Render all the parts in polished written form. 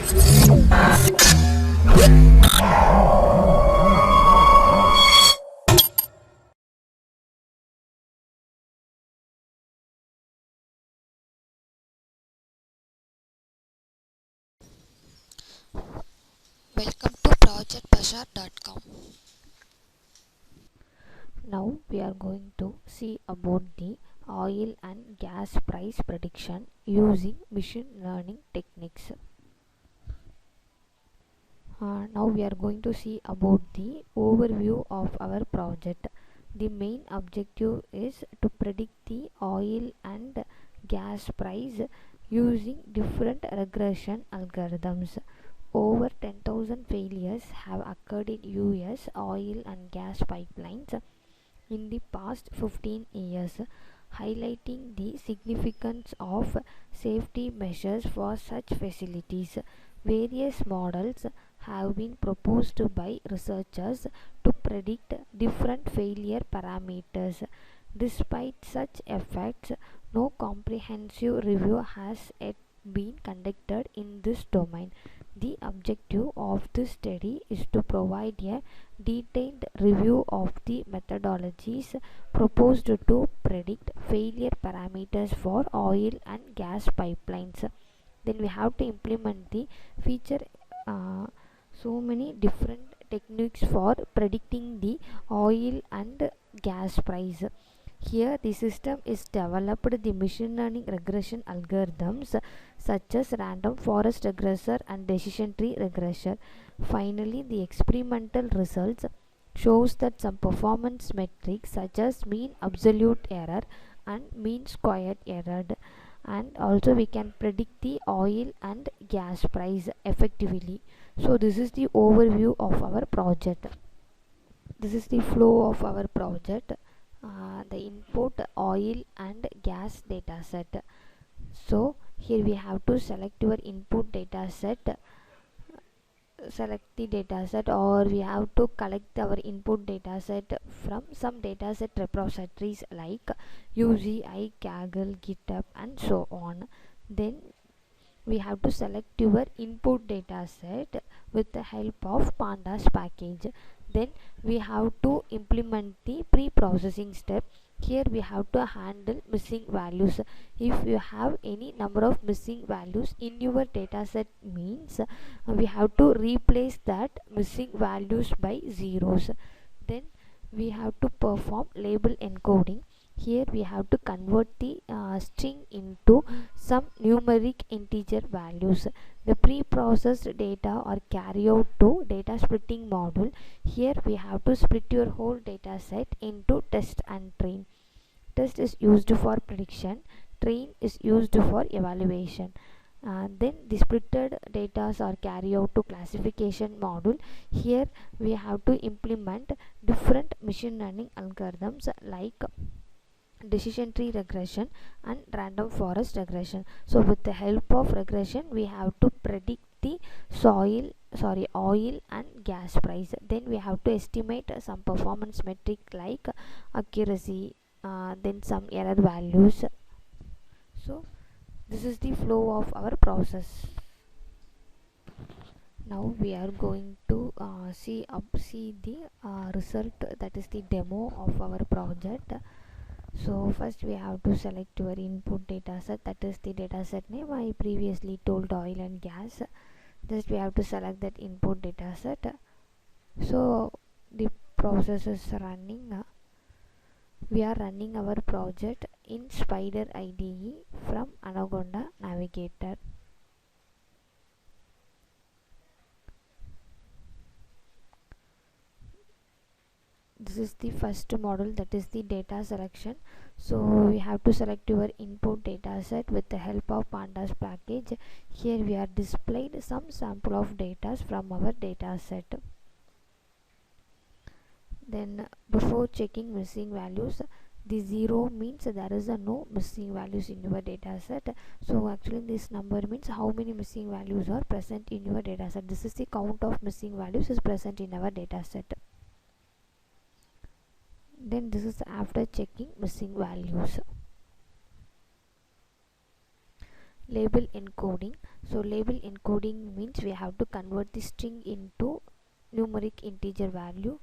Welcome to ProjectBazaar.com. Now we are going to see about the oil and gas price prediction using machine learning techniques. Now we are going to see about the overview of our project. The main objective is to predict the oil and gas price using different regression algorithms. Over 10,000 failures have occurred in US oil and gas pipelines in the past 15 years, highlighting the significance of safety measures for such facilities. Various models have been proposed by researchers to predict different failure parameters. Despite such effects, no comprehensive review has yet been conducted in this domain. The objective of this study is to provide a detailed review of the methodologies proposed to predict failure parameters for oil and gas pipelines. Then we have to implement the feature so many different techniques for predicting the oil and gas price. Here the system is developed the machine learning regression algorithms such as random forest regressor and decision tree regressor. Finally, the experimental results shows that some performance metrics such as mean absolute error and mean squared error, and also we can predict the oil and gas price effectively. So this is the overview of our project. This is the flow of our project. The input oil and gas data set. So here we have to select your input data set, select the dataset, or we have to collect our input dataset from some dataset repositories like UCI, Kaggle, GitHub and so on. Then we have to select your input dataset with the help of pandas package. Then we have to implement the pre-processing step. Here we have to handle missing values. If you have any number of missing values in your dataset, means we have to replace that missing values by zeros. Then we have to perform label encoding. Here we have to convert the string into some numeric integer values. The pre-processed data are carried out to data splitting module. Here we have to split your whole data set into test and train. Test is used for prediction, train is used for evaluation. Then the splitted data are carried out to classification module. Here we have to implement different machine learning algorithms like decision tree regression and random forest regression. So with the help of regression we have to predict the oil and gas price. Then we have to estimate some performance metric like accuracy, then some error values. So this is the flow of our process. Now we are going to see the result, that is the demo of our project. So first we have to select your input dataset, that is the dataset name I previously told oil and gas. Just we have to select that input dataset. So the process is running. We are running our project in Spider IDE from Anaconda Navigator. This is the first model, that is the data selection. So we have to select your input data set with the help of pandas package. Here we are displayed some sample of data from our data set. Then before checking missing values, the 0 means there is a no missing values in your data set. So actually this number means how many missing values are present in your data set. This is the count of missing values is present in our data set. Then this is after checking missing values. Label encoding. So label encoding means we have to convert the string into numeric integer value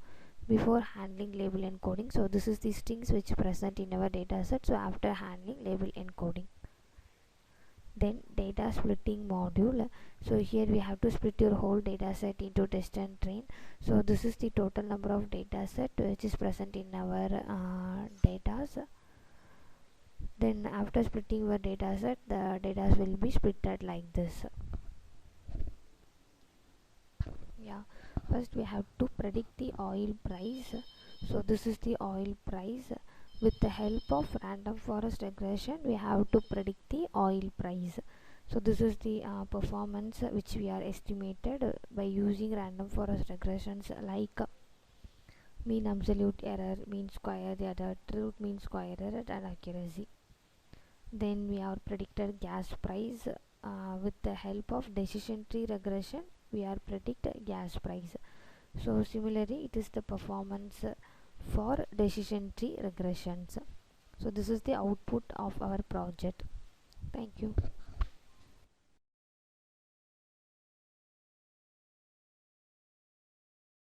before handling label encoding. So this is the strings which present in our dataset, so after handling label encoding. Then data splitting module. So here we have to split your whole dataset into test and train. So this is the total number of dataset which is present in our datas. Then after splitting your dataset, the data will be splitted like this. Yeah, first we have to predict the oil price. So this is the oil price. With the help of random forest regression, we have to predict the oil price. So this is the performance which we are estimated by using random forest regressions like mean absolute error, mean square error, truth mean square error, and accuracy. Then we are predicted gas price. With the help of decision tree regression, we are predict gas price. So similarly, it is the performance for decision tree regressions. So this is the output of our project. Thank you.